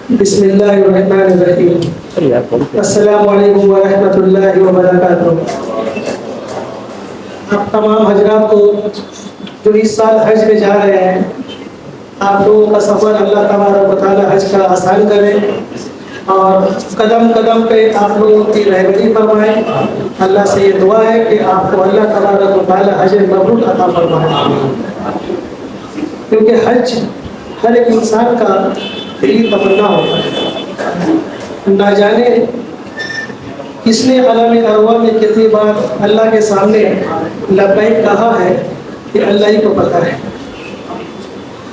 بسم اللہ الرحمن الرحیم۔ السلام علیکم ورحمۃ اللہ وبرکاتہ۔ آپ تمام حضرات کو جو اس سال حج میں جا رہے ہیں، آپ لوگوں کا سفر اللہ تبارک و تعالی حج کا آسان کرے اور قدم قدم پہ آپ لوگوں کی رہبری فرمائے۔ اللہ سے یہ دعا ہے کہ آپ کو اللہ تبارک و تعالی حج مبرور عطا فرمائے، کیونکہ حج ہر ایک انسان کا دلی تمنا ہوتا ہے۔ نہ جانے کس نے عالم ارواح میں کتنی بار اللہ کے سامنے لبیک کہا ہے، کہ اللہ ہی کو پتہ ہے،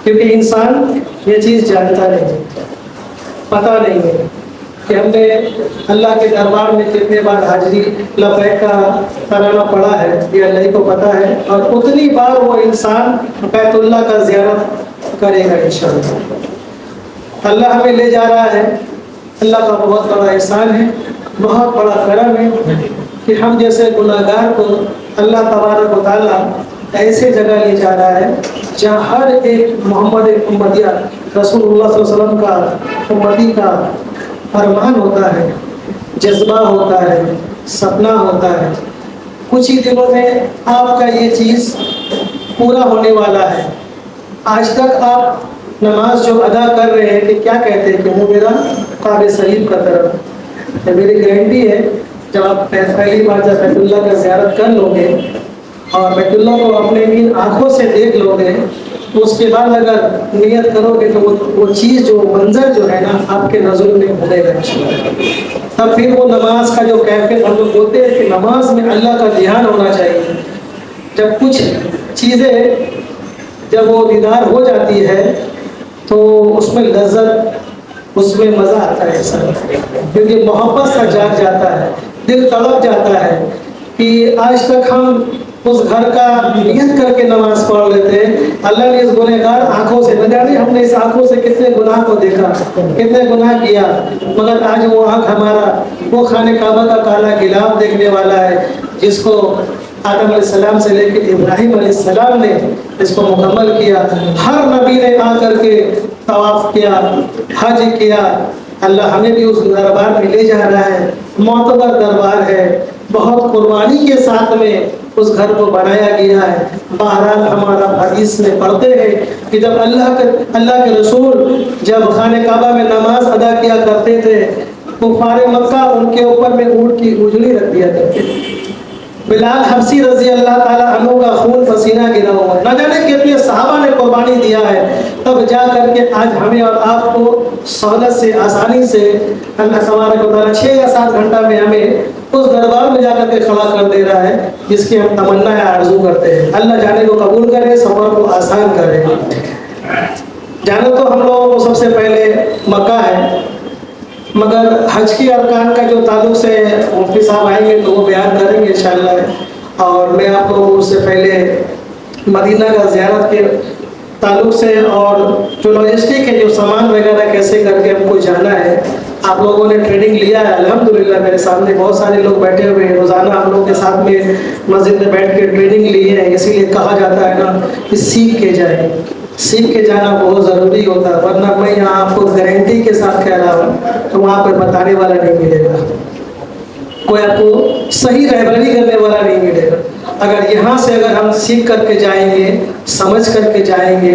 کیونکہ انسان یہ چیز جانتا نہیں، پتہ نہیں ہے کہ ہم نے اللہ کے دربار میں کتنے بار حاضری لبیک کا ترانہ پڑھا ہے، یہ اللہ ہی کو پتہ ہے۔ اور اتنی بار وہ انسان بیت اللہ کا زیارت کرے گا انشاءاللہ۔ اللہ ہمیں لے جا رہا ہے، اللہ کا بہت بڑا احسان ہے، بہت بڑا کرم ہے کہ ہم جیسے گناہ گار کو اللہ تبارک و تعالیٰ ایسے جگہ لے جا رہا ہے جہاں ہر ایک محمد امتیہ رسول اللہ صلی اللہ علیہ وسلم کا امتی کا ارمان ہوتا ہے، جذبہ ہوتا ہے، سپنا ہوتا ہے۔ کچھ ہی دنوں میں آپ کا یہ چیز پورا ہونے والا ہے۔ آج تک آپ نماز جو ادا کر رہے ہیں کہ کیا کہتے ہیں کہ وہ میرا کعبہ شریف کا طرف ہے، میری گارنٹی ہے جب آپ پہلی بار جب بیت اللہ کا زیارت کر لو گے اور بیت اللہ کو اپنے ان آنکھوں سے دیکھ لو گے، تو اس کے بعد اگر نیت کرو گے تو وہ چیز جو منظر جو ہے نا آپ کے نظر میں بھولے گا تب پھر وہ نماز کا جو کیفیت ہم لوگ بولتے ہیں کہ نماز میں اللہ کا دھیان ہونا چاہیے۔ جب کچھ چیزیں جب وہ دیدار ہو جاتی ہے تو اس میں لذت، اس میں مزہ آتا ہے سر، کیونکہ محبت سا جاگ جاتا ہے، دل تڑپ جاتا ہے کہ آج تک ہم اس گھر کا نیت کر کے نماز پڑھ لیتے ہیں۔ اللہ نے اس گنہگار آنکھوں سے، نہ جانے ہم نے اس آنکھوں سے کتنے گناہ کو دیکھا، کتنے گناہ کیا، مگر آج وہ آنکھ ہمارا وہ خانہ کعبہ کا کالا غلاف دیکھنے والا ہے جس کو آدم علیہ السلام سے لے کے ابراہیم علیہ السلام نے اس کو مکمل کیا۔ ہر نبی نے آ کر کے طواف کیا، حج کیا۔ اللہ ہمیں بھی اس دربار میں لے جا رہا ہے، معتبر دربار ہے، بہت قربانی کے ساتھ میں اس گھر کو بنایا گیا ہے۔ بہرحال ہمارا حدیث میں پڑھتے ہیں کہ جب اللہ کے رسول جب خانہ کعبہ میں نماز ادا کیا کرتے تھے، کفار مکہ ان کے اوپر میں اونٹ کی اجڑی رکھ دیا کرتے تھے۔ بلال حبشی رضی اللہ تعالیٰ عنہ کا خون پسینہ گرا ہوا ہے، نہ جانے کتنے صحابہ نے قربانی دیا ہے، تب جا کر کے آج ہمیں اور آپ کو سہولت سے، آسانی سے اللہ تبارک و تعالیٰ 6 یا 7 گھنٹہ میں ہمیں اس دربار میں جا کر کے کھڑا کر دے رہا ہے جس کی ہم تمنا یا آرزو کرتے ہیں۔ اللہ جانے کو قبول کرے، سفر کو آسان کرے۔ جانا تو ہم لوگوں کو سب سے پہلے مکہ ہے، مگر حج کی ارکان کا جو تعلق سے مفتی صاحب آئیں گے تو وہ بیان کریں گے انشاءاللہ۔ اور میں آپ لوگوں سے پہلے مدینہ کا زیارت کے تعلق سے اور جو لاجسٹک ہے، جو سامان وغیرہ کیسے کر کے ہم کو جانا ہے، آپ لوگوں نے ٹریننگ لیا ہے الحمدللہ۔ میرے سامنے بہت سارے لوگ بیٹھے ہوئے ہیں، روزانہ ہم لوگ کے ساتھ میں مسجد میں بیٹھ کے ٹریننگ لی ہے، اسی لیے کہا جاتا ہے نا کہ سیکھ کے جائیں، سیکھ کے جانا بہت ضروری ہوتا ہے، ورنہ میں یہاں آپ کو گارنٹی کے ساتھ کہہ رہا ہوں تو وہاں پہ بتانے والا نہیں ملے گا، کوئی آپ کو صحیح رہبری کرنے والا نہیں ملے گا۔ اگر یہاں سے اگر ہم سیکھ کر کے جائیں گے، سمجھ کر کے جائیں گے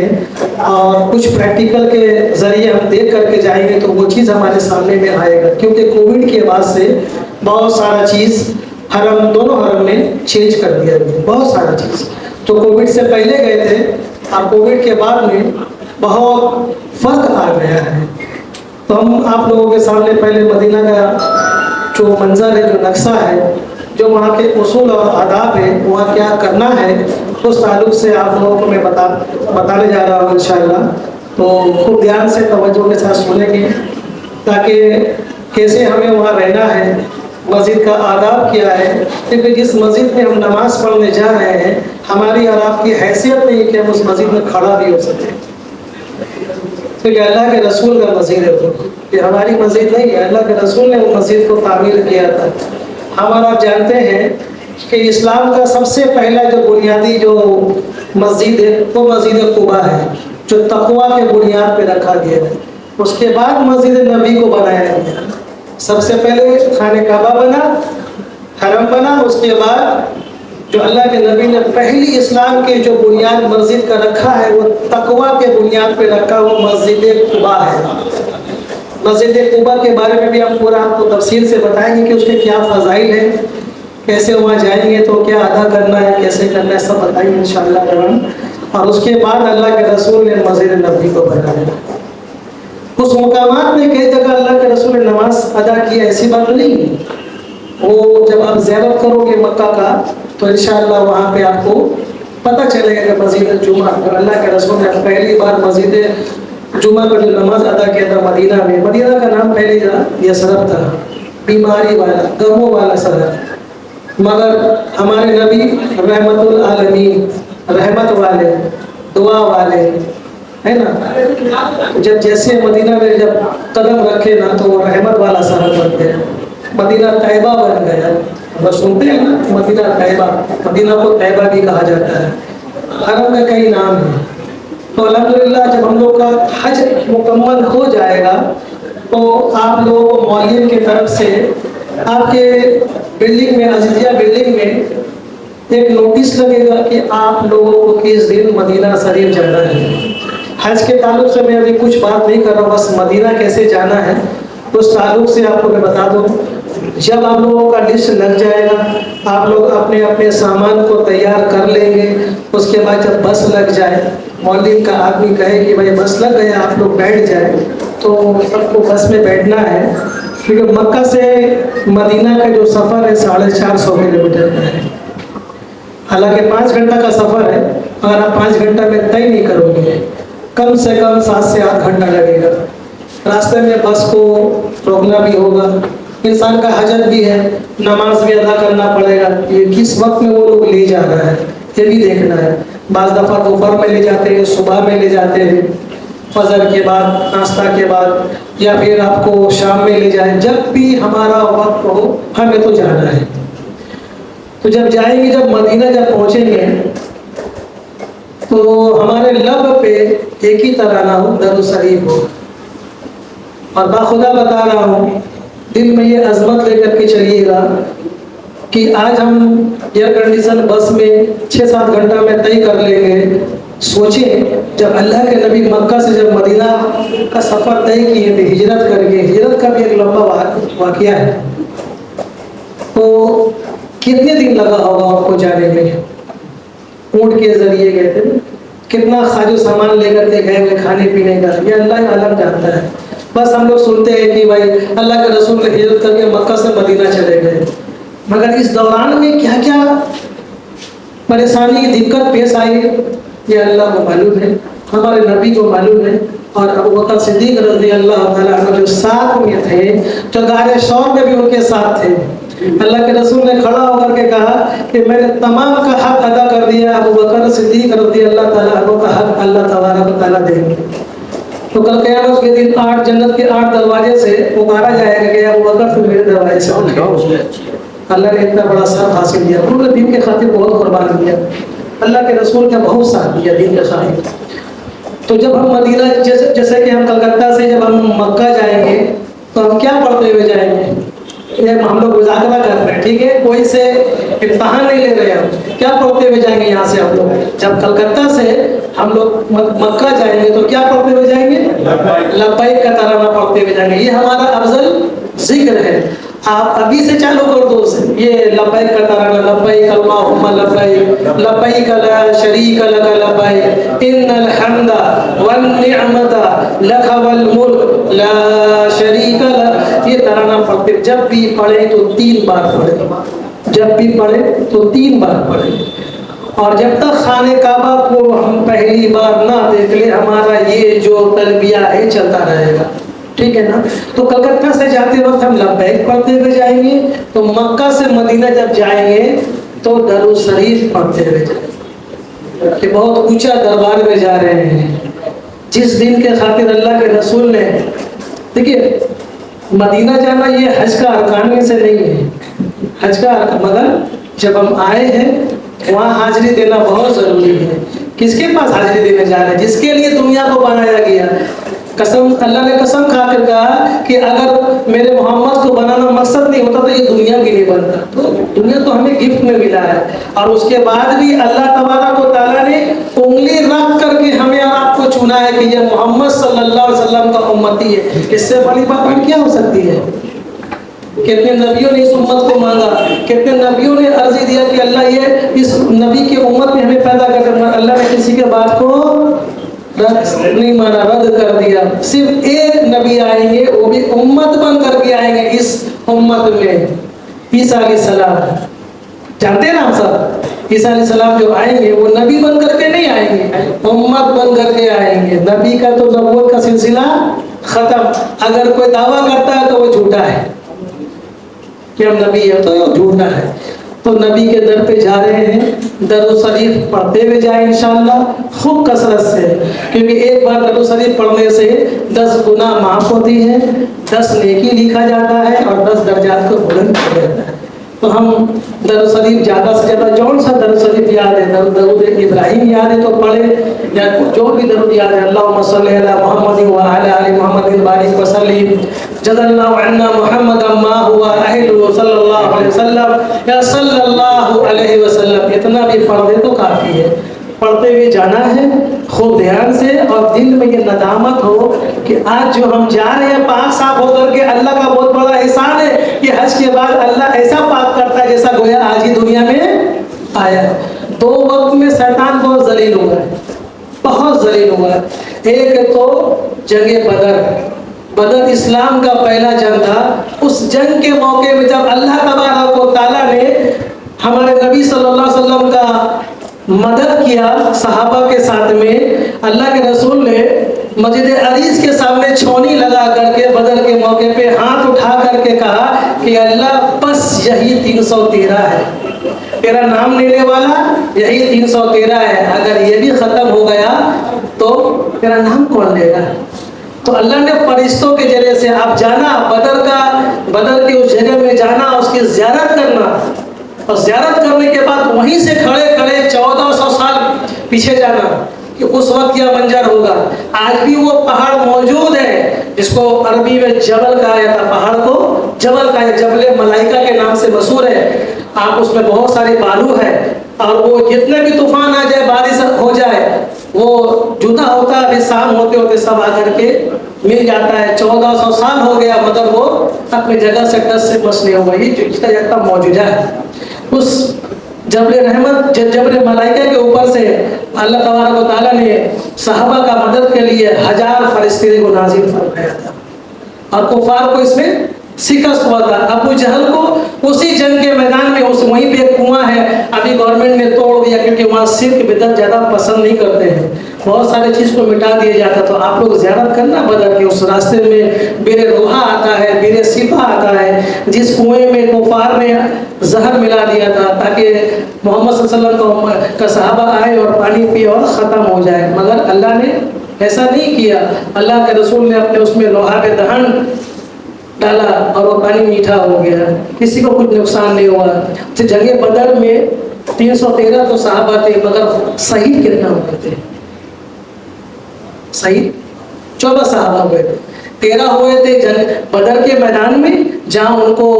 اور کچھ پریکٹیکل کے ذریعے ہم دیکھ کر کے جائیں گے تو وہ چیز ہمارے سامنے میں آئے گا، کیونکہ کووڈ کے بعد سے بہت سارا چیز حرم، دونوں حرم نے چینج کر دیا ہے، بہت سارا چیز جو کووڈ سے پہلے گئے تھے اور کووڈ کے بعد میں بہت فرق آ گیا ہے۔ تو ہم آپ لوگوں کے سامنے پہلے مدینہ کا جو منظر ہے، جو نقشہ ہے، جو وہاں کے اصول اور آداب ہے، وہاں کیا کرنا ہے، اس تعلق سے آپ لوگوں کو میں بتانے جا رہا ہوں انشاءاللہ۔ تو خوب دھیان سے توجہ کے ساتھ سنیں گے تاکہ کیسے ہمیں وہاں رہنا ہے، مسجد کا آداب کیا ہے، کیونکہ جس مسجد میں ہم نماز پڑھنے جا رہے ہیں ہماری اور آپ کی حیثیت نہیں ہے کہ ہم اس مسجد میں کھڑا بھی ہو سکیں، کیونکہ اللہ کے رسول کا مسجد ہے، وہ کہ ہماری مسجد نہیں ہے، اللہ کے رسول نے وہ مسجد کو تعمیر کیا تھا۔ ہم اور آپ جانتے ہیں کہ اسلام کا سب سے پہلا جو بنیادی جو مسجد ہے وہ مسجد قباء ہے، جو تقویٰ کے بنیاد پہ رکھا گیا ہے۔ اس کے بعد مسجد نبی کو بنایا گیا. سب سے پہلے خانہ کعبہ بنا، حرم بنا، اس کے بعد جو اللہ کے نبی نے پہلی اسلام کے جو بنیاد مسجد کا رکھا ہے وہ تقویٰ کے بنیاد پہ رکھا، وہ مسجد قباء ہے. مسجد قباء کے بارے میں بھی ہم پورا آپ کو تفصیل سے بتائیں گے کہ اس کے کیا فضائل ہیں، کیسے وہاں جائیں گے تو کیا ادا کرنا ہے، کیسے کرنا ہے، سب بتائیں گے انشاءاللہ. اور اس کے بعد اللہ کے رسول نے مسجد نبی کو بنایا. اس مقامات میں کئی جگہ اللہ کے رسول نے نماز ادا کی، ایسی بات نہیں ہے. وہ جب آپ زیارت کرو گے مکہ کا تو انشاءاللہ وہاں پہ آپ کو پتہ چلے گا کہ مسجد جمعہ پر اللہ کے رسول نے پہلی بار مسجد جمعہ پر جو نماز ادا کیا تھا مدینہ میں. مدینہ کا نام پہلے یثرب تھا، بیماری والا، غموں والا شہر. مگر ہمارے نبی رحمت العالمین، رحمت والے، دعا والے ہے نا، جب جیسے مدینہ میں جب قدم رکھے نا تو وہ رحمت والا شہر بن گیا. مدینہ طیبہ بن گیا. بس سنتے ہیں نا مدینہ طیبہ، مدینہ کو طیبہ بھی کہا جاتا ہے. حرم کا کئی نام ہے. تو الحمدللہ جب ہم لوگ کا حج مکمل ہو جائے گا تو آپ لوگوں کو مولین کی طرف سے آپ کے بلڈنگ میں، عزیزیہ بلڈنگ میں ایک نوٹس لگے گا کہ آپ لوگوں کو کس دن مدینہ شریف جانا ہے. حج کے تعلق سے میں ابھی کچھ بات نہیں کر رہا ہوں، بس مدینہ کیسے جانا ہے اس تعلق سے آپ کو میں بتا دوں. جب آپ لوگوں کا لسٹ لگ جائے گا، آپ لوگ اپنے اپنے سامان کو تیار کر لیں گے. اس کے بعد جب بس لگ جائے، مولوی کا آدمی کہے کہ بھائی بس لگ گیا، آپ لوگ بیٹھ جائیں، تو سب کو بس میں بیٹھنا ہے. کیونکہ مکہ سے مدینہ کا جو سفر ہے 450 کلومیٹر کا ہے. حالانکہ 5 گھنٹہ کا سفر ہے، اگر آپ 5 گھنٹہ میں طے نہیں کرو گے کم سے کم 7 سے 8 گھنٹہ لگے گا. راستے میں بس کو روکنا بھی ہوگا، انسان کا حاجت بھی ہے، نماز بھی ادا کرنا پڑے گا. یہ کس وقت میں وہ لوگ لے جا رہا ہے یہ بھی دیکھنا ہے. بعض دفعہ دوپہر میں لے جاتے ہیں، صبح میں لے جاتے ہیں، فجر کے بعد، ناشتہ کے بعد، یا پھر آپ کو شام میں لے جائیں. جب بھی ہمارا وقت ہو ہمیں تو جانا ہے. تو جب جائیں گے، جب مدینہ جب پہنچیں گے تو ہمارے لب پہ ایک ہی ترانہ ہو، درود شریف ہو. اور باخدا بتا رہا ہوں، دل میں یہ عظمت لے کر کے چلیے گا کہ آج ہم ایئر کنڈیشن بس میں 6-7 گھنٹہ میں طے کر لیں گے. سوچیں جب اللہ کے نبی مکہ سے جب مدینہ کا سفر طے کیے تھے ہجرت کر کے، ہجرت کا بھی ایک لمبا واقعہ ہے، تو کتنے دن لگا ہوگا آپ کو جانے میں. اونٹ کے ذریعے گئے تھے، کتنا ساز و سامان لے کر کے گئے ہوئے کھانے پینے کا، یہ اللہ عالم جانتا ہے. بس ہم لوگ سنتے ہیں کہ بھائی اللہ کے رسول نے ہجرت کر کے مکہ سے مدینہ چلے گئے. مگر اس دوران میں کیا کیا پریشانی، دقت پیش آئی یہ اللہ کو معلوم ہے، ہمارے نبی کو معلوم ہے. اور ابو بکر صدیق رضی اللہ تعالیٰ عنہ جو ساتھ میں تھے، جو غار ثور میں بھی ان کے ساتھ تھے، اللہ کے رسول نے کھڑا ہو کر کے کہا کہ میں نے تمام کا حق ادا کر دیا، ابو بکر صدیق رضی اللہ تعالیٰ عنہ کا حق اللہ تبارک و تعالیٰ دیں گے. تو کل قیامت کے دن 8 جنت کے 8 دروازے سے پکارا جائے گا کہ ابو بکر تو میرے دروازے سے آؤ. اللہ نے اتنا بڑا ساتھ حاصل کیا، انہوں نے دین کے خاطر بہت قربان کیا، اللہ کے رسول کا بہت ساتھ دیا دین کے خاطر. تو جب ہم مدینہ، جیسے کہ ہم کلکتہ سے جب ہم مکہ جائیں گے تو ہم کیا پڑھتے ہوئے جائیں گے؟ یہ ہم لوگ مذاکرہ کر رہے ہیں، ٹھیک ہے، کوئی سے امتحان نہیں لے رہے. ہم کیا پڑھتے ہوئے جائیں گے یہاں سے؟ ہم لوگ جب کلکتہ سے ہم لوگ مکہ جائیں گے تو کیا پڑھتے ہوئے جائیں گے؟ لبیک کا ترانہ پڑھتے ہوئے جائیں گے. یہ ہمارا افضل ذکر ہے. آپ ابھی سے چالو کر دو یہ لبیک کا ترانہ، لبیک اللہم لبیک، لبیک لا شریک لک لبیک، ان الحمد والنعمت لک والملک لا شریک لک. یہ ترانہ پڑھتے جب بھی پڑھیں تو 3 بار پڑھیں، جب بھی پڑھیں تو 3 بار پڑھیں. اور جب تک خانہ کعبہ کو ہم پہلی بار نہ دیکھ لیں ہمارا یہ جو تلبیہ ہے چلتا رہے گا، ٹھیک ہے نا. تو کلکتہ سے جاتے وقت ہم لبیک پڑھتے ہوئے جائیں گے، تو مکہ سے مدینہ جب جائیں گے تو درود شریف پڑھتے ہوئے جائیں گے کہ بہت اونچا دربار میں جا رہے ہیں. جس دن کے خاطر اللہ کے رسول نے، دیکھیے مدینہ جانا یہ حج کا ارکان میں سے نہیں ہے، حج کا مگر جب ہم آئے ہیں وہاں حاضری دینا بہت ضروری ہے. کس کے پاس حاضری دینے جا رہے ہیں؟ جس کے لیے دنیا کو بنایا گیا. قسم اللہ نے قسم کھا کر کہا کہ اگر میرے محمد کو بنانا مقصد نہیں ہوتا تو یہ دنیا بھی نہیں بنتا. تو دنیا تو ہمیں گفٹ میں ملا ہے، اور اس کے بعد بھی اللہ تبارک و تعالیٰ نے انگلی رکھ کر کے ہمیں اور آپ کو چنا ہے کہ یہ محمد صلی اللہ علیہ وسلم کا امتی ہے. اس سے بڑی بات اور کیا ہو سکتی ہے؟ کتنے نبیوں نے اس امت کو مانگا، کتنے نبیوں نے عرضی دیا کہ اللہ یہ اس نبی کی امت میں ہمیں پیدا کر دے، اللہ نے کسی کے بات کو رد نہیں مانا، رد کر دیا. صرف ایک نبی آئیں گے، وہ بھی امت بن کر کے آئیں گے اس امت میں، عیسیٰ علیہ السلام. جانتے ہیں نا ہم سب، عیسیٰ علیہ السلام جو آئیں گے وہ نبی بن کر کے نہیں آئیں گے، امت بن کر کے آئیں گے. نبی کا تو نبوت کا سلسلہ ختم. اگر کوئی دعویٰ کرتا ہے تو وہ جھوٹا ہے کہ ہم نبی ہے، تو وہ جھوٹا ہے. تو نبی کے در پہ جا رہے ہیں، درود شریف پڑھتے ہوئے جائیں انشاءاللہ خوب کثرت سے، کیونکہ ایک بار درود شریف پڑھنے سے 10 گناہ معاف ہوتی ہے، 10 نیکی لکھا جاتا ہے، اور 10 درجات کو بلند کیا جاتا ہے. تو ہم درود شریف زیادہ سے زیادہ، جون سا درود شریف یاد ہے، درود ابراہیم یاد ہے تو پڑھے، یا جو بھی درود یاد ہے، اللہم صلی علی محمد وعلی آل محمد بارک وسلم، جزا اللہ عنا محمد ما ہوا اہل صلی اللہ علیہ وسلم، یا صلی اللہ علیہ وسلم. اتنا بھی پڑھ دے تو کافی ہے. پڑھتے ہوئے جانا ہے خوب دھیان سے، اور دل میں یہ ندامت ہو کہ آج جو ہم جا رہے ہیں پاک صاف ہو کر کے، اللہ کا بہت بڑا احسان ہے کہ حج کے بعد اللہ ایسا پاک کرتا ہے جیسا گویا آج ہی دنیا میں آیا. 2 وقت میں شیطان بہت ذلیل ہوا ہے، بہت ذلیل ہوا ہے. ایک تو جنگ بدر اسلام کا پہلا جنگ تھا. اس جنگ کے موقع میں جب اللہ تبارک و تعالیٰ نے ہمارے نبی صلی اللہ علیہ وسلم کا مدد کیا صحابہ کے ساتھ میں، اللہ کے رسول نے مسجد عزیز کے سامنے چھونی لگا کر کے بدر کے موقع پہ ہاتھ اٹھا کر کے کہا کہ اللہ بس یہی 313 ہے، تیرا نام لینے والا یہی 313 ہے، اگر یہ بھی ختم ہو گیا تو تیرا نام کون لے گا؟ تو اللہ نے فرشتوں کے ذریعے سے آپ جانا، بدر کی اس جگہ میں جانا، اس کی زیارت کرنا، اور زیارت کرنے کے بعد وہیں سے کھڑے کھڑے 1400 سال پیچھے جانا کہ اس وقت کیا منظر ہوگا. آج بھی وہ پہاڑ موجود ہے جس کو عربی میں جبل کہا جاتا، پہاڑ کو جبل کہا جاتا، جبل ملائکہ کے نام سے مشہور ہے. آپ اس میں بہت سارے بالو ہے، اور وہ جتنے بھی طوفان آ جائے، بارش ہو جائے، وہ جدا ہوتا ہے، شام ہوتے ہوتے سب آ کر کے مل جاتا ہے. 1400 سال ہو گیا مگر وہ اپنی جگہ سے ٹس سے مس نہیں ہوا. یہ جس کا جاتا معجزہ ہے. اس جبل رحمت، جبل ملائکہ کے اوپر سے اللہ تبارک و تعالیٰ نے صحابہ کا مدد کے لیے 1000 فرشتے کو نازل فرمایا تھا، اور کفار کو اس میں شکست ہوا تھا. ابو جہل کو اسی جنگ کے میدان میں وہیں پہ ایک کنواں ہے، ابھی گورنمنٹ نے توڑ دیا کیونکہ وہاں شرک بدعت زیادہ پسند نہیں کرتے ہیں، بہت سارے چیز کو مٹا دیا جاتا. تو آپ لوگ زیارت کرنا بدر کے اس راستے میں بیر روحا آتا ہے، بیر صفا آتا ہے، جس کنویں میں کفار نے زہر ملا دیا تھا تاکہ محمد صلی اللہ علیہ وسلم کا صحابہ آئے اور پانی پیے اور ختم ہو جائے. مگر اللہ نے ایسا نہیں کیا. اللہ کے رسول نے اپنے اس میں لوہا کے دہن ڈالا اور وہ پانی میٹھا ہو گیا، کسی کو کچھ نقصان نہیں ہوا. جنگ بدر میں 313 تو صحابہ تھے، مگر شہید کتنا ہوئے تھے؟ شہید 14 صحابہ ہوئے تھے، 13 ہوئے تھے جنگ بدر کے میدان میں جہاں ان کو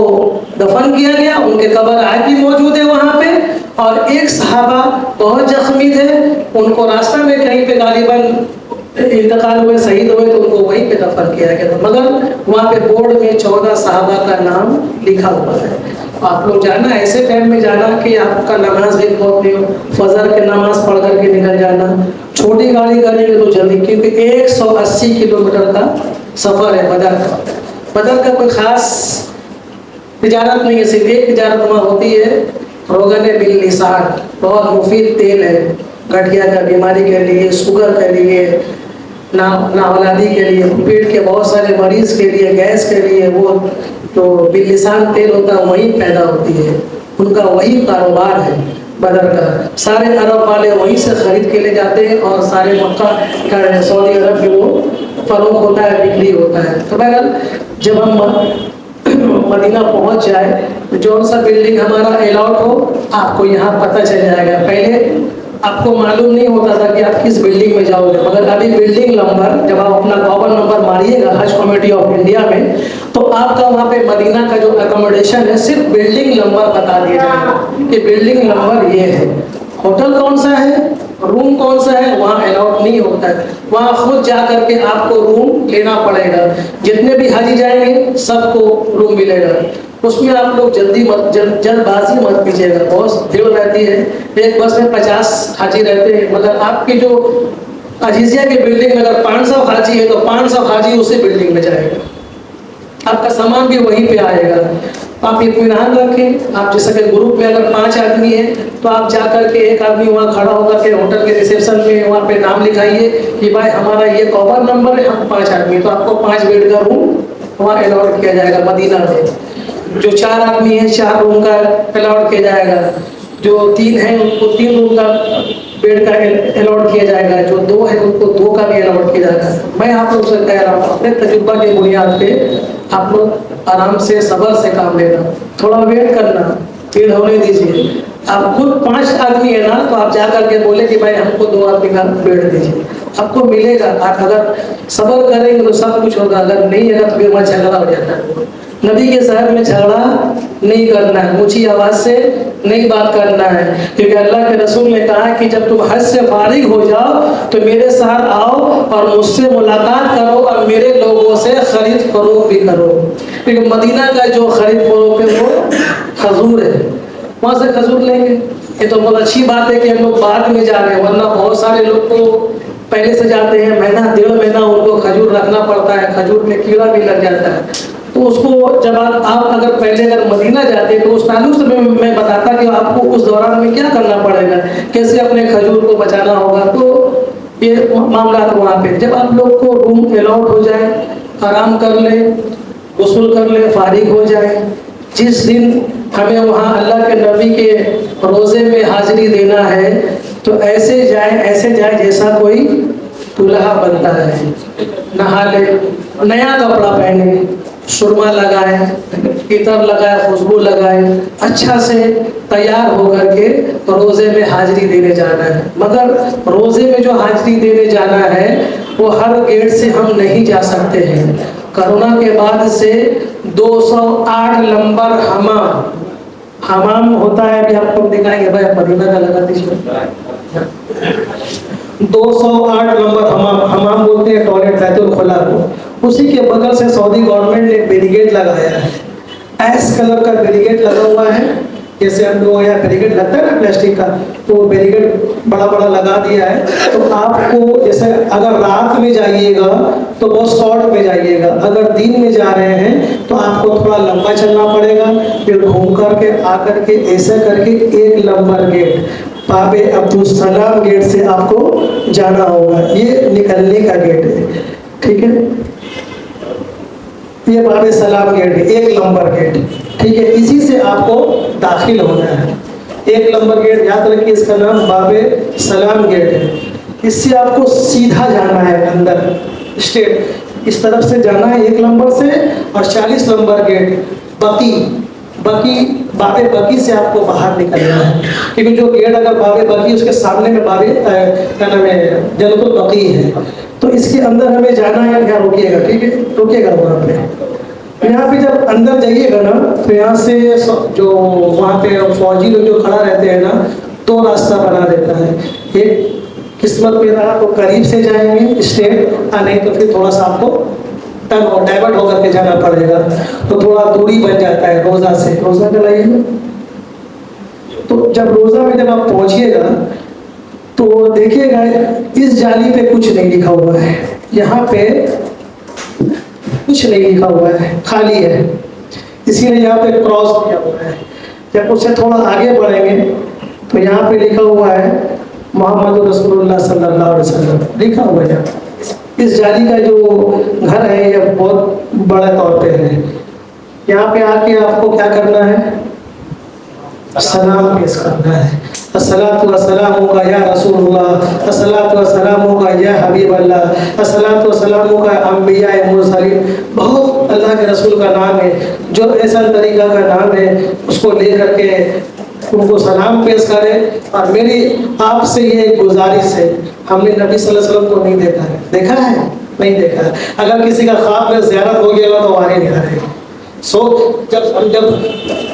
دفن کیا گیا. ان کے قبر آج بھی موجود ہے وہاں پہ. اور ایک صحابہ بہت زخمی تھے، ان کو راستہ میں کہیں پہ غالباً انتقال ہوئے، شہید ہوئے، تو ان کو وہیں پہ دفن کیا گیا تھا. مگر وہاں پہ بورڈ میں 14 صحابہ کا نام لکھا ہوا ہے. آپ لوگ جانا ایسے ٹائم میں جانا کہ آپ کا نماز بھی بہت نہیں ہو، فجر کی نماز پڑھ کر کے نکل جانا. چھوٹی گاڑی کریں گے تو جلدی، کیونکہ 180 کلومیٹر کا سفر ہے بدر کا. بدر کا کوئی خاص تجارت نہیں ہے، صرف ایک تجارت وہاں ہوتی ہے، روغن باللسان، بہت مفید تیل ہے گٹھیا کا بیماری کے لیے، شوگر کے لیے، ناولادی کے لیے، پیٹ کے بہت سارے مریض کے لیے، گیس کے لیے. وہ جو باللسان تیل ہوتا ہے وہیں پیدا ہوتی ہے، ان کا وہی کاروبار ہے بدر کا. سارے عرب والے وہیں سے خرید کے لے جاتے ہیں، اور سارے مکہ کا سعودی عرب میں وہ فروخت ہوتا ہے، بکری ہوتا ہے. تو بہرحال جب ہم مدینہ پہنچ جائے، جو سا بلڈنگ ہمارا الاؤٹ ہو آپ کو یہاں پتہ چل جائے گا. پہلے آپ کو معلوم نہیں ہوتا تھا کہ آپ کس بلڈنگ میں جاؤ گے، مگر ابھی بلڈنگ نمبر جب آپ اپنا گوگل نمبر ماریے گا حج کمیٹی آف انڈیا میں، تو آپ کا وہاں پہ مدینہ کا جو اکوموڈیشن ہے صرف بلڈنگ نمبر بتا دیا جائے گا کہ بلڈنگ نمبر یہ ہے، ہوٹل کون سا ہے، روم کون سا ہے، وہاں الاؤڈ نہیں ہوتا ہے، وہاں خود جا کر کے آپ کو روم لینا پڑے گا۔ جتنے بھی حاجی جائیں گے سب کو روم ملے گا، اس میں آپ لوگ جلد بازی مت کیجیے گا، بہت بھیڑ رہتی ہے، ایک بس میں 50 حاجی رہتے ہیں، مگر آپ کی جو عزیزیہ کی بلڈنگ میں اگر 500 حاجی ہے تو 500 حاجی اسی بلڈنگ میں جائے گا، آپ کا سامان بھی وہیں پہ آئے گا۔ آپ اطمینان رکھیں، آپ جیسا کہ گروپ میں اگر 5 آدمی ہیں تو آپ جا کر کے ایک آدمی وہاں کھڑا ہو کر کے ہوٹل کے ریسیپشن میں وہاں پہ نام لکھائیے کہ بھائی ہمارا یہ کوبر نمبر ہے، ہم 5 آدمی، تو آپ کو 5 بیڈ کا روم وہاں الاٹ کیا جائے گا مدینہ میں۔ جو 4 آدمی ہیں 4 روم کا الاٹ کیا جائے گا، جو 3 ہیں ان کو 3 روم کا بیڈ کا الاٹ کیا جائے گا، جو 2 ہیں ان کو 2 کا بھی الاٹ کیا جائے گا۔ میں آپ لوگ سے کہہ رہا ہوں اپنے تجربہ کی بنیاد پہ آپ لوگ آرام سے صبر سے کام لینا، تھوڑا ویٹ کرنا، بھیڑ ہونے دیجیے۔ آپ خود 5 آدمی ہے نا تو آپ جا کر کے بولے کہ بھائی ہم کو 2 آدمی کا بیڈ دیجیے، آپ کو ملے گا۔ آپ اگر صبر کریں گے تو سب کچھ ہوگا، اگر نہیں ہے تو پھر وہاں جھگڑا ہو جاتا ہے۔ نبی کے شہر میں جھگڑا نہیں کرنا ہے، اونچی آواز سے نہیں بات کرنا ہے، کیونکہ اللہ کے رسول نے کہا کہ جب تم حج سے فارغ ہو جاؤ تو میرے ساتھ آؤ اور مجھ سے ملاقات کرو اور میرے لوگوں سے خرید فروخت بھی کرو، کیونکہ مدینہ کا جو خرید فروخت ہے وہ کھجور ہے، وہاں سے کھجور لیں گے۔ یہ تو بہت اچھی بات ہے کہ ہم لوگ بعد میں جا رہے ہیں، ورنہ بہت سارے لوگ تو پہلے سے جاتے ہیں، مہینہ 1.5 مہینہ ان کو کھجور رکھنا پڑتا ہے، کھجور میں کیڑا بھی لگ جاتا ہے، تو اس کو جب آپ اگر پہلے اگر مدینہ جاتے تو اس تعلق سے میں بتاتا کہ آپ کو اس دوران میں کیا کرنا پڑے گا، کیسے اپنے کھجور کو بچانا ہوگا، تو یہ معاملات وہاں پہ جب آپ لوگ کو روم الاٹ ہو جائے، آرام کر لیں، غسل کر لیں، فارغ ہو جائے، جس دن ہمیں وہاں اللہ کے نبی کے روزے میں حاضری دینا ہے تو ایسے جائے جیسا کوئی دلہا بنتا ہے، نہا لے، نیا کپڑا پہنے، سرما لگائے، عطر لگائے، خوشبو لگائے، اچھا سے تیار ہو کر کے روزے میں حاضری دینے جانا ہے۔ مگر روزے میں جو حاضری دینے جانا ہے وہ ہر گیٹ سے ہم نہیں جا سکتے ہیں، کرونا کے بعد سے 208 نمبر حمام ہوتا ہے، ابھی آپ کو دکھائیں گے، بھائی مدینہ کا لگا دیجیے، 208 نمبر حمام بولتے ہیں، ٹوائلٹ بیت الخلا کو، اسی کے بغل سے سعودی گورنمنٹ نے بیریگیٹ لگایا ہے، ایس کلر کا بیریگیٹ لگا ہوا ہے، جیسے ہم لوگ یہاں بیریگیٹ لگتا ہے نا پلاسٹک کا، تو وہ بیریگیٹ بڑا بڑا لگا دیا ہے، تو آپ کو جیسے اگر رات میں جائیے گا تو بہت شارٹ میں جائیے گا، اگر دن میں جا رہے ہیں تو آپ کو تھوڑا لمبا چلنا پڑے گا، پھر گھوم کر کے آ کر کے ایسا کر کے 1 نمبر گیٹ باب عبدالسلام گیٹ سے آپ کو جانا ہوگا، یہ نکلنے کا گیٹ ہے، ٹھیک ہے، یہ باب سلام گیٹ ہے، 1 نمبر گیٹ، ٹھیک ہے، اسی سے آپ کو داخل ہونا ہے، 1 نمبر گیٹ یاد رکھیے، اس کا نام باب سلام گیٹ ہے، اس سے آپ کو سیدھا جانا ہے اندر، اسٹیٹ اس طرف سے جانا ہے 1 نمبر سے، اور 40 نمبر گیٹ باب بقی سے آپ کو باہر نکلنا ہے، کیونکہ جو گیٹ اگر باب بقی اس کے سامنے میں کیا نام ہے جنت البقیع ہے، تو اس کے اندر ہمیں جانا ہے، یہاں روکیے گا، ٹھیک ہے، روکیے گا وہاں پہ، یہاں پہ جب اندر جائیے گا نا تو یہاں سے جو وہاں پہ فوجی لوگ جو کھڑا رہتے ہیں نا 2 راستہ بنا دیتا ہے، ایک قسمت میں رہا تو قریب سے جائیں گے اسٹیٹ، نہیں تو پھر تھوڑا سا آپ کو ڈائیورٹ ہو کر کے جانا پڑے گا، تو تھوڑا دوری بن جاتا ہے روزہ سے، روزہ پہ لائیے گا، تو جب روزہ میں جب آپ پہنچیے گا تو دیکھیے گا اس جالی پہ کچھ نہیں لکھا ہوا ہے، یہاں پہ کچھ نہیں لکھا ہوا ہے، خالی ہے، اسی لیے یہاں پہ کراس کیا ہوا ہے، جب اس سے تھوڑا آگے بڑھیں گے تو یہاں پہ لکھا ہوا ہے محمد رسول اللہ صلی اللہ علیہ وسلم لکھا ہوا ہے، اس جالی کا جو گھر ہے یہ بہت بڑے طور پہ ہے، یہاں پہ آ کے آپ کو کیا کرنا ہے، سلام پیش کرنا ہے، الصلاۃ والسلام کا یا رسول اللہ، الصلاۃ والسلام کا یا حبیب اللہ، الصلاۃ والسلام کا انبیاء مرسلین، بہت اللہ کے رسول کا نام ہے، جو ایسا طریقہ کا نام ہے اس کو لے کر کے ان کو سلام پیش کریں. اور میری آپ سے یہ ایک گزارش ہے, ہم نے نبی صلی اللہ علیہ وسلم کو نہیں دیکھا ہے. دیکھا ہے؟ نہیں دیکھا ہے. اگر کسی کا خواب میں زیارت ہو گیا تو آنے نہیں آ رہے. جب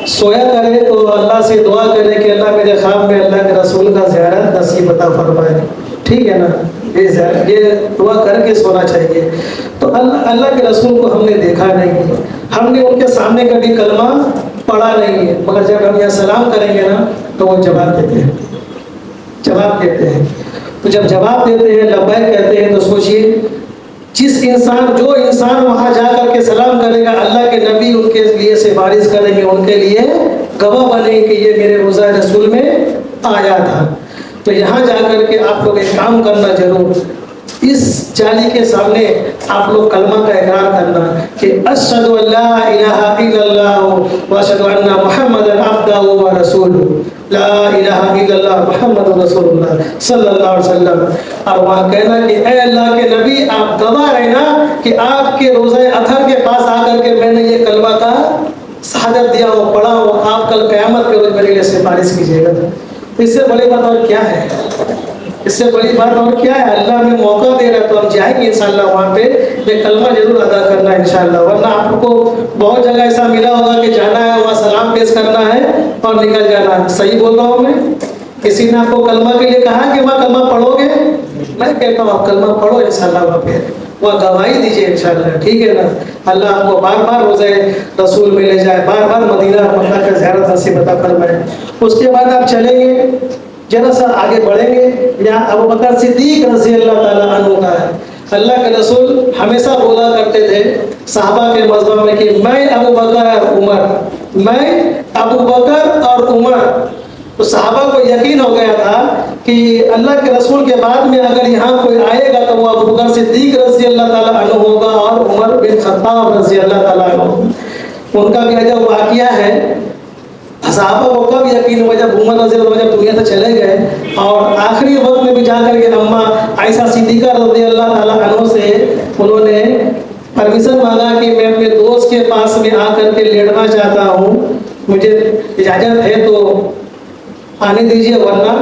سویا کرے تو اللہ سے دعا کرے کہ اللہ میرے خواب میں اللہ کے رسول کا زیارت نصیب عطا فرمائے. ٹھیک ہے نا؟ یہ دعا کر کے سونا چاہیے. تو اللہ کے رسول کو ہم نے دیکھا نہیں ہے, ہم نے ان کے سامنے کبھی کلمہ پڑھا نہیں ہے, مگر جب ہم یہ سلام کریں گے نا تو وہ جواب دیتے ہیں. جواب دیتے ہیں. تو جب جواب دیتے ہیں, لبیک کہتے ہیں, تو سوچیے جو انسان وہاں جا کر کے سلام کرے گا, اللہ کے نبی ان کے لیے سفارش کریں گے, ان کے لیے گواہ بنے کہ یہ میرے روضہ رسول میں آیا تھا. تو یہاں جا کر کے آپ لوگ ایک کام کرنا ضرور, اس جالی کے سامنے آپ لوگ کلمہ کا اقرار کرنا کہ اشہد ان لا الہ الا اللہ واشہد ان محمدا عبدہ ورسولہ. لا الہ الا اللہ محمد رسول اللہ صلی اللہ علیہ وسلم. اور وہاں کہنا کہ اے اللہ کے نبی, آپ گواہ رہنا کہ آپ کے روزہ اطہر کے پاس آ کر کے میں نے یہ کلمہ کا شہادت دیا ہو, پڑھا ہو, آپ کل قیامت کے روز میرے لیے سفارش کیجیے گا. اس سے بڑی بات اور کیا ہے؟ اس سے بڑی بات اور کیا ہے؟ اللہ ہمیں موقع دے رہا ہے تو ہم جائیں گے انشاءاللہ وہاں پہ یہ کلمہ ضرور ادا کرنا ہے انشاءاللہ. ورنہ آپ کو بہت جگہ ایسا ملا ہوگا کہ جانا ہے, وہاں سلام پیش کرنا ہے اور نکل جانا ہے. صحیح بول رہا ہوں میں؟ کسی نے آپ کو کلمہ کے لیے کہا کہ وہاں کلمہ پڑھو گے؟ میں کہتا ہوں آپ کلمہ پڑھو انشاءاللہ, وہاں پہ وہاں گواہی دیجیے انشاءاللہ. ٹھیک ہے نا؟ اللہ آپ کو بار بار روزہ رسول میں لے جائے, بار بار مدینہ مکہ کا زیارت نصیب عطا فرمائے. اس کے بعد آپ چلیں گے, ذرا سا آگے بڑھیں گے. یہاں ابو بکر صدیق رضی اللہ تعالیٰ عنہ کا ہے. اللہ کے رسول ہمیشہ بولا کرتے تھے صحابہ کے مذہب میں کہ میں ابو بکر اور عمر, میں ابو بکر اور عمر. تو صحابہ کو یقین ہو گیا تھا کہ اللہ کے رسول کے بعد میں اگر یہاں کوئی آئے گا تو وہ ابو بکر صدیق رضی اللہ تعالیٰ عنہ ہوگا اور عمر بن خطاب رضی اللہ تعالیٰ عنہ. ان کا بھی عجب واقعہ ہے. صحابہ کو کب یقین ہوا؟ جب عمر رضی اللہ جب دنیا سے چلے گئے اور آخری وقت میں بھی جا کر کے اماں عائشہ صدیقہ رضی اللہ تعالیٰ عنہ سے انہوں نے پرمیشن مانگا کہ میں اپنے دوست کے پاس میں آ کر کے لیٹنا چاہتا ہوں, مجھے اجازت ہے تو آنے دیجیے, ورنہ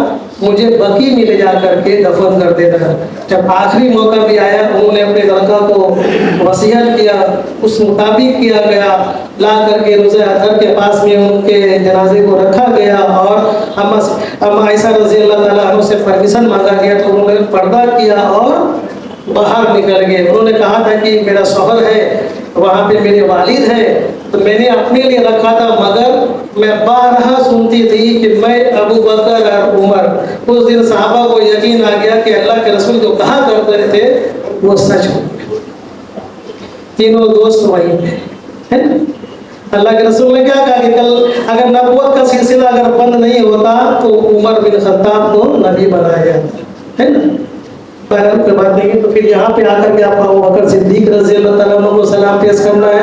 مجھے بقیع میں لے جا کر کے دفن کر دینا. جب آخری موقع بھی آیا, انہوں نے اپنے لڑکا کو وصیت کیا, اس مطابق کیا گیا. لا کر کے روزہ اطہر کے پاس میں ان کے جنازے کو رکھا گیا اور اما عائشہ رضی اللہ تعالیٰ عنہ سے پرمیشن مانگا گیا تو انہوں نے پردہ کیا اور باہر نکل گئے. انہوں نے کہا تھا کہ میرا شوہر ہے, وہاں پہ میرے والد ہیں, تو میں نے اپنے لیے رکھا تھا, مگر میں بارہا سنتی تھی کہ میں ابو بکر اور عمر. اس دن صحابہ کو یقین آ گیا کہ اللہ کے رسول جو کہا کرتے تھے وہ سچ ہو. تینوں دوست وہیں پہ ہے. اللہ کے رسول نے کیا کہا کہ کل اگر نبوت کا سلسلہ اگر بند نہیں ہوتا تو عمر بن خطاب کو نبی بنایا گیا ہے نا. بہرحال کوئی بات نہیں ہے. تو پھر یہاں پہ آ کر کے آپ ابو بکر صدیق رضی اللہ تعالیٰ عنہ کو سلام پیش کرنا ہے,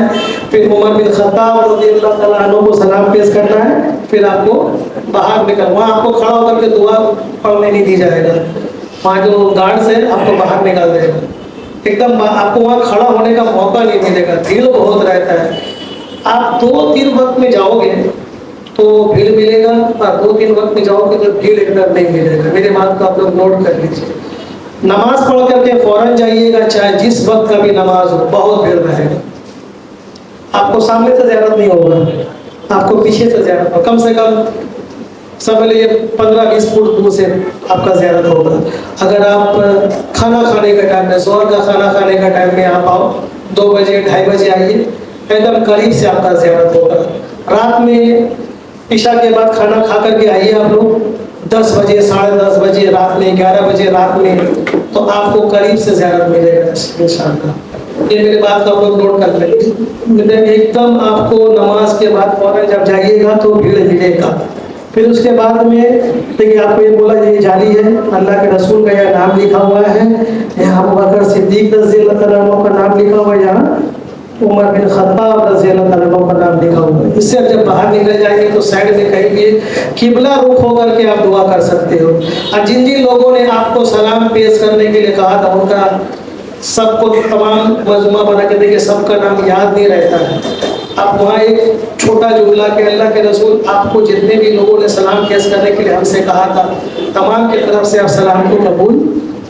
پھر عمر بن خطاب رضی اللہ تعالیٰ عنہ کو سلام پیش کرنا ہے, پھر آپ کو باہر نکل, وہاں آپ کو کھڑا ہو کر کے دعا پڑھنے نہیں دی جائے گا. وہاں جو گارڈز ہے آپ کو باہر نکال دے گا, ایک دم آپ کو وہاں کھڑا ہونے کا موقع نہیں ملے گا. بھیڑ بہت رہتا ہے. آپ 2-3 وقت میں جاؤ گے تو بھیڑ ملے گا, اور 2-3 وقت میں جاؤ گے تو بھیڑ ایک دم نہیں ملے گا. میرے بات کو آپ لوگ نوٹ کر لیجیے. نماز پڑھ کر کے فوراً جائیے گا, چاہے جس وقت کا بھی نماز ہو, بہت بھیڑ رہے گا. آپ کو سامنے سے زیارت نہیں ہوگا, آپ کو پیچھے سے زیارت ہوگا. کم سے کم سب لیے 15-20 فٹ دور سے آپ کا زیارت ہوگا. اگر آپ کھانا کھانے کا ٹائم میں, ظہر کا کھانا کھانے کا ٹائم میں آپ آؤ, 2 بجے 2:30 بجے آئیے, ایک دم قریب سے آپ کا زیارت ہوگا. رات میں عشاء کے بعد کھانا کھا کر کے آئیے آپ لوگ 10 بجے 10:30 بجے رات میں 11 بجے رات میں, تو آپ کو قریب سے زیارت ملے گا انشاءاللہ. یہ میری بات کو آپ لوگ نوٹ کر لیں. ایک دم آپ کو نماز کے بعد فوراً جب جائیے گا تو بھیڑ ملے گا. پھر اس کے بعد میں دیکھیے آپ کو یہ بولا یہ جاری ہے, اللہ کے رسول کا یہ نام لکھا ہوا ہے, یہاں ابو بکر صدیق رضی اللہ تعالیٰ عنہ کا نام لکھا ہوا ہے, یہاں عمر بن خطاب رضی اللہ تعالیٰ عنہ کا نام لکھا ہوا ہے. اس سے جب باہر نکلے جائیں گے تو سائڈ میں کہیں بھی قبلہ رخ ہو کر کے آپ دعا کر سکتے ہو. اور جن جن لوگوں نے آپ کو سلام پیش کرنے کے لیے کہا تھا ان کا سب کو تمام مجموعہ بنا کے دیکھیں, سب کا نام یاد نہیں رہتا ہے. آپ وہاں ایک چھوٹا جملہ کہ اللہ کے رسول آپ کو جتنے بھی لوگوں نے سلام پیش کرنے کے لیے ہم سے کہا تھا تمام کی طرف سے آپ سلام کو قبول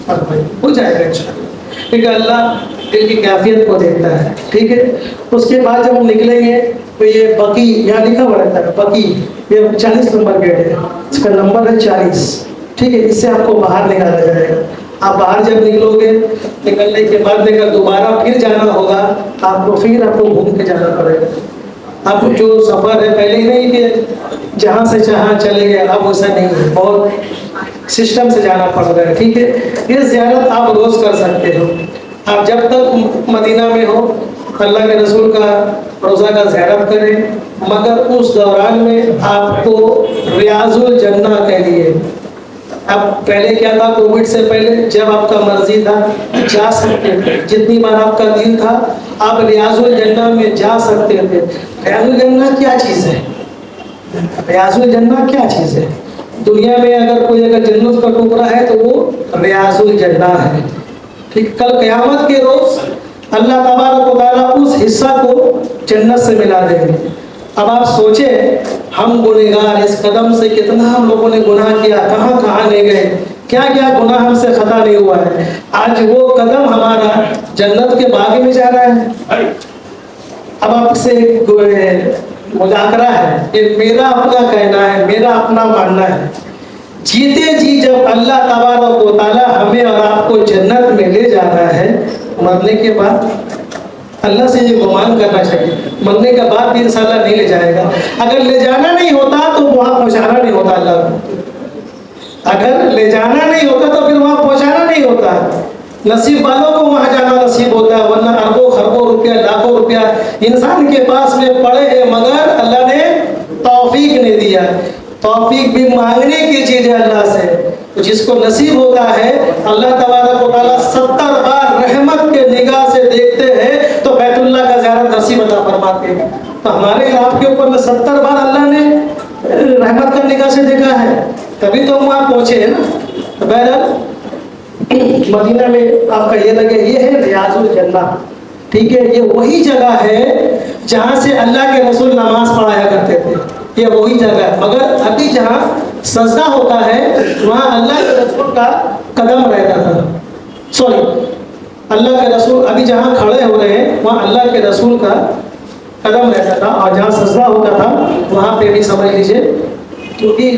فرمائیں، ہو جائے گا انشاءاللہ، کیونکہ اللہ دل کی کیفیت کو دیکھتا ہے. ٹھیک ہے. اس کے بعد جب ہم نکلیں گے تو یہ بقی یہاں لکھا ہوا رہتا ہے بقی، یہ 40 نمبر گیٹ ہے، اس کا نمبر ہے 40. ٹھیک ہے. اس سے آپ کو باہر نکالا جائے گا. آپ باہر جب نکلو گے نکلنے کے بعد اگر دوبارہ پھر جانا ہوگا آپ کو گھوم کے جانا پڑے گا. اب جو سفر ہے پہلے ہی نہیں کہ جہاں سے جہاں چلے گئے، اب ویسا نہیں ہے، بہت سسٹم سے جانا پڑ رہا ہے. ٹھیک ہے. یہ زیارت آپ روز کر سکتے ہو. آپ جب تک مدینہ میں ہو اللہ کے رسول کا روزہ کا زیارت کریں، مگر اس دوران میں آپ کو ریاض الجنہ کے لیے، اب پہلے کیا تھا کووڈ سے پہلے جب آپ کا مرضی تھا جا سکتے تھے، جتنی بار آپ کا دل تھا آپ ریاض الجنہ میں جا سکتے تھے. ریاض الجنہ کیا چیز ہے؟ ریاض الجنہ کیا چیز ہے؟ دنیا میں اگر کوئی جنت کا ٹکڑا ہے تو وہ ریاض الجنہ ہے. ٹھیک. کل قیامت کے روز اللہ تبارک و تعالیٰ اس حصہ کو جنت سے ملا دیں گے. اب آپ سوچیں ہم گنہگار اس قدم سے کتنا ہم لوگوں نے گناہ کیا، کہاں کہاں لے گئے، کیا کیا گناہ ہم سے خطا نہیں ہوا ہے. آج وہ قدم ہمارا جنت کے باغ میں جا رہا ہے. اب آپ سے مذاکرہ ہے، یہ میرا اپنا کہنا ہے، میرا اپنا ماننا ہے. جیتے جی جب اللہ تبارک و تعالیٰ ہمیں اور آپ کو جنت میں لے جا رہا ہے، مرنے کے بعد اللہ سے یہ گمان کرنا چاہیے مرنے کے بعد بھی انشاءاللہ نہیں لے جائے گا. اگر لے جانا نہیں ہوتا تو وہاں پہنچانا نہیں ہوتا. اللہ کو اگر لے جانا نہیں ہوتا تو پھر وہاں پہنچانا نہیں ہوتا. نصیب والوں کو وہاں جانا نصیب ہوتا ہے، ورنہ اربوں خربوں روپیہ لاکھوں روپیہ انسان کے پاس میں پڑے ہیں مگر اللہ نے توفیق نہیں دیا. توفیق بھی مانگنے کی چیز ہے اللہ سے. تو جس کو نصیب ہوتا ہے اللہ تبارک و تعالیٰ 70 بار رحمت کے نگاہ سے دیکھتے ہیں تو بیت اللہ کا زیارت نصیب عطا فرماتے ہیں. تو ہمارے آپ کے اوپر 70 بار اللہ نے رحمت کا نگاہ سے دیکھا ہے، تبھی تو ہم وہاں پہنچے ہیں نا. بہرحال مدینہ میں آپ کا یہ لگے یہ ہے ریاض الجنہ. ٹھیک ہے. یہ وہی جگہ ہے جہاں سے اللہ کے رسول نماز پڑھایا کرتے تھے. یہ وہی جگہ ہے، مگر ابھی جہاں سجدہ ہوتا ہے وہاں اللہ کے رسول کا قدم رہتا تھا. سوری، اللہ کے رسول ابھی جہاں کھڑے ہو رہے ہیں وہاں اللہ کے رسول کا قدم رہتا تھا، اور جہاں سجدہ ہوتا تھا وہاں پہ بھی سمجھ لیجیے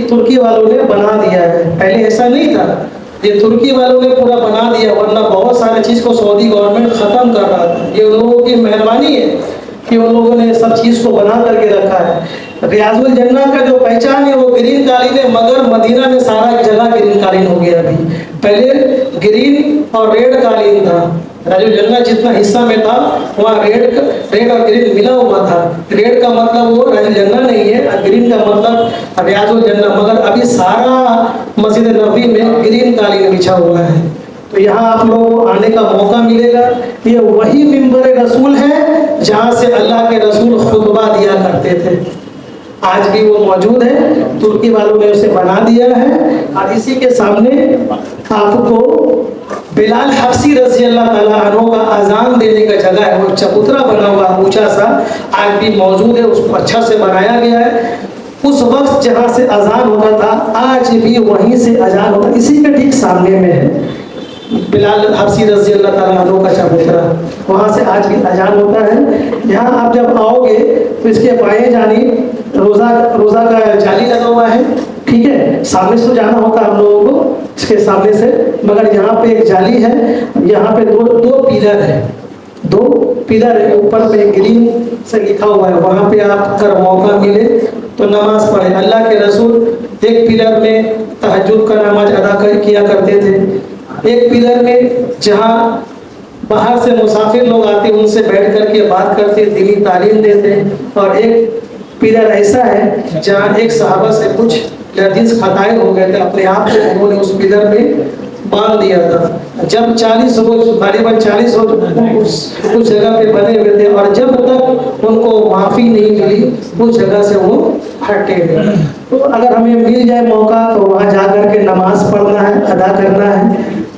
ترکی والوں نے بنا دیا ہے. پہلے ایسا نہیں تھا، یہ ترکی والوں نے پورا بنا دیا، ورنہ بہت سارے چیز کو سعودی گورنمنٹ ختم کر رہا تھا. یہ ان لوگوں کی مہربانی ہے کہ ان لوگوں نے سب چیز کو بنا کر کے رکھا ہے. ریاض الجنہ کا جو پہچان ہے وہ گرین قالین ہے، مگر مدینہ میں سارا جگہ گرین قالین ہو گیا. ابھی پہلے گرین اور ریڈ قالین تھا. ریاض الجنہ جتنا حصہ میں تھا وہاں ریڈ اور گرین ملا ہوا تھا. ریڈ کا مطلب وہ ریاض الجنہ نہیں ہے، گرین کا مطلب ریاض الجنہ. مگر ابھی سارا مسجد نبوی میں گرین قالین بچھا ہوا ہے. تو یہاں آپ لوگوں کو آنے کا موقع ملے گا. یہ وہی منبر رسول ہے جہاں سے اللہ کے رسول خطبہ دیا کرتے تھے. آج بھی وہ موجود ہے، ترکی والوں نے اسے بنا دیا ہے. اور اسی کے سامنے آپ کو بلال حبشی رضی اللہ تعالیٰ عنہ کا اذان دینے کا جگہ ہے، وہ چبوترا بنا ہوا اونچا سا آج بھی موجود ہے. اس کو اچھا سے بنایا گیا ہے. اس وقت جہاں سے اذان ہوتا تھا آج بھی وہیں سے اذان ہوتا ہے. اسی کے ٹھیک سامنے میں ہے بلال حبشی رضی اللہ تعالیٰ عنہ کا چبوترا، وہاں سے آج بھی اذان ہوتا ہے. یہاں آپ جب آؤ گے تو اس کے بائیں جانب روزہ کا جالی لگا ہوا ہے. ٹھیک ہے. سامنے سے جانا ہوتا ہم لوگوں کو اس کے سامنے سے، مگر یہاں پہ ایک جالی ہے. یہاں پہ دو پیلر ہے، اوپر پہ گرین سے لکھا ہوا ہے. وہاں پہ آپ کر موقع ملے تو نماز پڑھیں. اللہ کے رسول ایک پیلر میں تہجد کا نماز ادا کیا کرتے تھے. ایک پیلر میں جہاں باہر سے مسافر لوگ آتے ان سے بیٹھ کر کے بات کرتے، دینی تعلیم دیتے. اور ایک پیلر ایسا ہے جہاں ایک صحابہ سے کچھ لذیذ خطائیں ہو گئے تھے، اپنے آپ کو انہوں نے اس پیلر میں باندھ دیا تھا. جب 40 روز غالباً 40 روز اس جگہ پہ بنے ہوئے تھے، اور جب تک ان کو معافی نہیں ملی اس جگہ سے وہ ہٹے نہیں. تو اگر ہمیں مل جائے موقع تو وہاں جا کر کے نماز پڑھنا ہے، ادا کرنا ہے.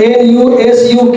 NUSUK,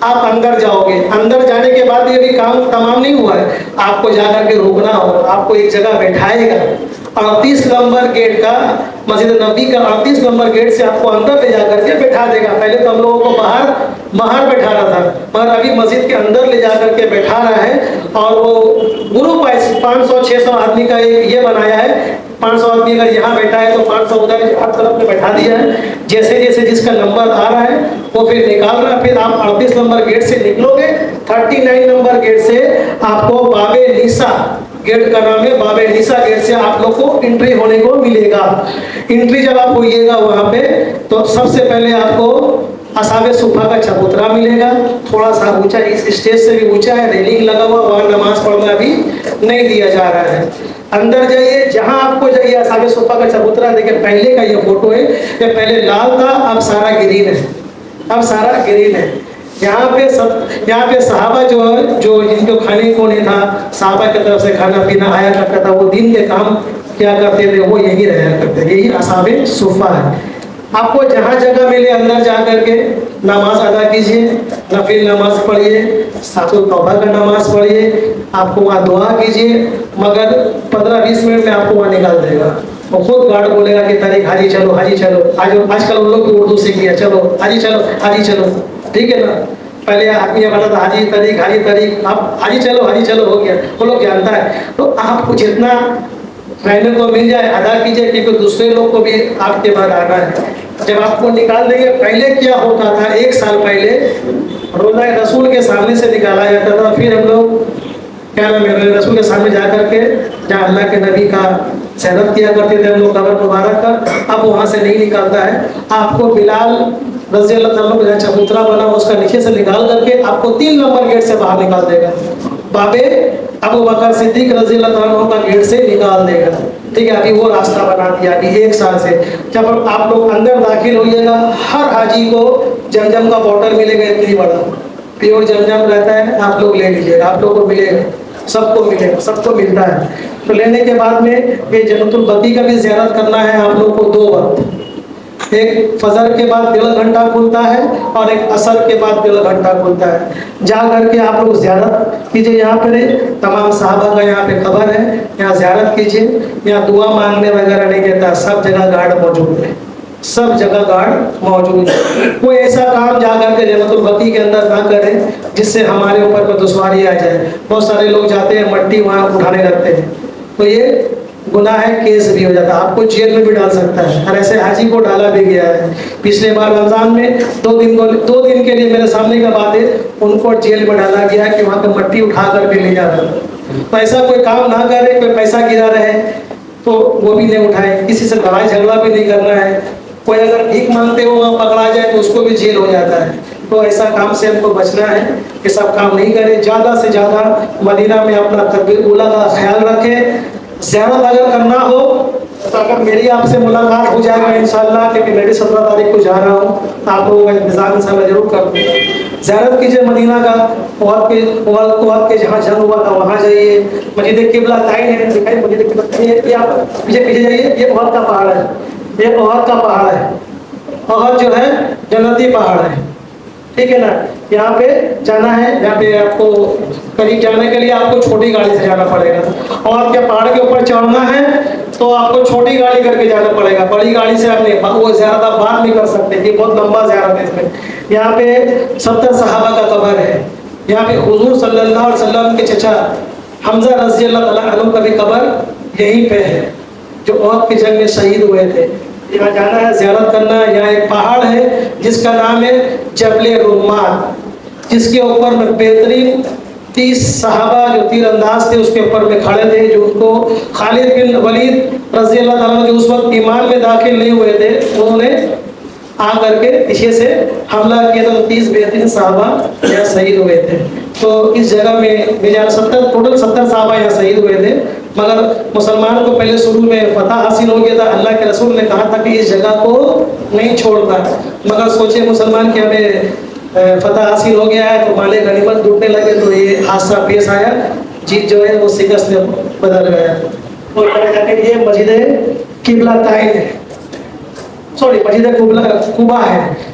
آپ اندر جاؤ گے. اندر جانے کے بعد یہ بھی کام تمام نہیں ہوا ہے, آپ کو جا کر کے رکنا ہوگا, آپ کو ایک جگہ بیٹھائے گا. 38 نمبر گیٹ کا, مسجد نبی کا 38 نمبر گیٹ سے آپ کو اندر لے جا کر کے بیٹھا دے گا. پہلے تو ہم لوگوں کو باہر بیٹھا رہا تھا, مگر ابھی مسجد کے اندر لے جا کر کے بیٹھا رہا ہے. اور وہ گروپ وائز 500-600 آدمی کا یہ بنایا ہے. 500 آدمی اگر یہاں بیٹھا ہے تو 500 ادھر ہر طرف میں بیٹھا دیا ہے. جیسے جیسے جس کا نمبر آ رہا ہے وہ پھر نکال رہا ہے. پھر آپ 38 نمبر گیٹ سے نکلو گے, 39 نمبر گیٹ سے آپ کو باب نیسا گیٹ کا نام ہے, باب نیسا گیٹ سے آپ لوگ کو انٹری ہونے کو ملے گا. انٹری جب آپ ہوئیے گا وہاں پہ تو سب سے پہلے آپ کو اصحاب صفہ کا چبوترا ملے گا, تھوڑا سا اونچا, اس اسٹیج سے بھی اونچا ہے, ریلنگ لگا ہوا, وہاں نماز پڑھنا بھی نہیں دیا جا رہا ہے. اندر جائیے, جہاں آپ کو جائیے اصحاب صفہ کا چبوترا. دیکھیں پہلے کا یہ فوٹو ہے, یہ پہلے لال تھا, اب سارا گرین ہے, اب سارا گرین ہے. یہاں پہ صحابہ جو جن کو کھانے کو نہیں تھا, صحابہ کی طرف سے کھانا پینا آیا کرتا تھا, وہ دین کے کام کیا کرتے تھے, وہ یہی رہا کرتے, یہی اصحاب صفہ ہے. آپ کو جہاں جگہ ملے اندر جا کر کے نماز ادا کیجیے, نفل نماز پڑھیے, سات التوبہ کا نماز پڑھیے, آپ کو وہاں دعا کیجیے. مگر 15-20 منٹ میں آپ کو وہاں نکال دے گا. وہ خود گارڈ بولے گا کہ تاریخ حاجی چلو, حاجی چلو. آج کل ان لوگ بھی اردو سیکھ لیا, چلو حاجی چلو, حاجی چلو, ٹھیک ہے نا. پہلے آدمی یہ بتا تھا حاجی طریق, حاجی طریق, اب حاجی چلو ہو گیا, وہ لوگ جانتا ہے. تو آپ کو جتنا رہنے کو مل جائے ادا کیجیے, کیونکہ دوسرے لوگ کو بھی آپ کے بعد آنا ہے. جب آپ کو نکال دیں گے, پہلے کیا ہوتا تھا, 1 سال پہلے روزہ رسول کے سامنے سے نکالا جاتا تھا. پھر ہم لوگ کیا نام ہے, رسول کے سامنے جا کر کے جہاں اللہ کے نبی کا زیارت کیا کرتے تھے ہم لوگ قبر مبارک کا, اب وہاں سے نہیں نکالتا ہے. آپ کو بلال رضی اللہ تعالیٰ کا چبوترا بنا اس کا نیچے سے نکال کر کے آپ کو 3 نمبر گیٹ سے باہر نکال دے گا. بابے ابو بکر صدیق رضی اللہ تعالیٰ کا گیٹ سے نکال دے گا, ٹھیک ہے. ابھی وہ راستہ بنا دیا ابھی 1 سال سے. جب آپ لوگ اندر داخل ہوئیے گا, ہر حاجی کو زمزم کا بوتل ملے گا, اتنی بڑا پیور زمزم رہتا ہے, آپ لوگ لے لیجیے گا, آپ لوگ کو ملے گا, سب کو ملے گا, سب کو ملتا ہے. تو لینے کے بعد میں یہ جنت البقیع کا بھی زیارت کرنا ہے آپ لوگ کو 2 وقت. ایک فجر کے بعد 1.5 گھنٹہ کھلتا ہے اور ایک عصر کے بعد 1.5 گھنٹہ کھلتا ہے. جا کر کے آپ لوگ زیارت کیجیے. یہاں پہ تمام صحابہ کا یہاں پہ قبر ہے, یہاں زیارت کیجیے. یہاں دعا مانگنے وغیرہ نہیں کہتا, سب جگہ گارڈ موجود ہے, سب جگہ گارڈ موجود ہے. کوئی ایسا کام جا کر کے جنت البقیع کے اندر نہ کرے جس سے ہمارے اوپر کوئی دشواری آ جائے. بہت سارے لوگ جاتے ہیں مٹی وہاں اٹھانے لگتے ہیں, تو یہ گناہ ہے, کیس بھی ہو جاتا ہے, آپ کو جیل میں بھی ڈال سکتا ہے. اور ایسے حاجی کو ڈالا بھی گیا ہے. پچھلے بار رمضان میں 2 دن کے لیے میرے سامنے کا بات ہے, ان کو جیل میں ڈالا گیا کہ وہاں پہ مٹی اٹھا کر کے لے جا رہا تھا. تو ایسا کوئی کام نہ کرے, کوئی پیسہ گرا رہے تو وہ بھی نہیں اٹھائے, کسی سے لڑائی جھگڑا بھی نہیں کرنا ہے. کوئی اگر بھیک مانگتے ہو وہاں پکڑا جائے تو اس کو بھی جیل ہو جاتا ہے. تو ایسا کام سے ہم کو بچنا ہے, یہ سب کام نہیں کرے. زیادہ سے زیادہ مدینہ میں اپنا تکبیر اولیٰ کا خیال رکھیں. زیارت اگر کرنا ہو تو اگر میری آپ سے ملاقات ہو جائے گا انشاءاللہ, کیونکہ میں بھی 17 تاریخ کو جا رہا ہوں, آپ لوگوں کا انتظام انشاءاللہ ضرور کر دوں. زیارت کیجیے مدینہ کا, احد کے جہاں جنگ ہوا تھا وہاں جائیے. مسجد قبلہ تعین ہے, دکھائیے مسجد قبلہ, یہ آپ پیچھے جائیے, یہ احد کا پہاڑ ہے, یہ احد کا پہاڑ ہے. احد جو ہے جنتی پہاڑ ہے, ٹھیک ہے نا. یہاں پہ جانا ہے, یہاں پہ آپ کو قریب جانے کے لیے آپ کو چھوٹی گاڑی سے جانا پڑے گا. اور کیا پہاڑ کے اوپر چڑھنا ہے تو آپ کو چھوٹی گاڑی کر کے جانا پڑے گا. بڑی گاڑی سے آپ نہیں, وہ زیارت آپ بات نہیں کر سکتے, یہ بہت لمبا زیارت ہے. اس میں یہاں پہ 70 صحابہ کا قبر ہے. یہاں پہ حضور صلی اللہ علیہ وسلم کے چچا حمزہ رضی اللہ تعالیٰ عنہ کا بھی قبر یہیں پہ ہے, جو احد کی جنگ میں شہید ہوئے تھے. یہاں جانا ہے, زیارت کرنا ہے. یہاں ایک پہاڑ ہے جس کا نام ہے جبل رمان, جس کے اوپر میں بہترین 30 صحابہ جو تیر انداز تھے اس کے اوپر میں کھڑے تھے, جو ان کو خالد بن ولید رضی اللہ تعالیٰ جو اس وقت ایمان میں داخل نہیں ہوئے تھے, انہوں نے آ کر کے پیچھے سے حملہ کیا تو 30 بہترین صحابہ یہاں شہید ہوئے تھے. تو اس جگہ میں ٹوٹل 70 صحابہ یہاں شہید ہوئے تھے. مگر مسلمان کو پہلے شروع میں فتح حاصل ہو گیا تھا. اللہ کے رسول نے کہا تھا کہ اس جگہ کو نہیں چھوڑنا, مگر سوچے مسلمان کہ ہمیں فتح حاصل ہو گیا ہے تو مال غنیمت لوٹنے لگے, تو یہ حادثہ پیش آیا, جیت جو ہے وہ شکست میں بدل گیا. اور یہ مسجد قبلہ تعین ہے, مسجد قبا ہے,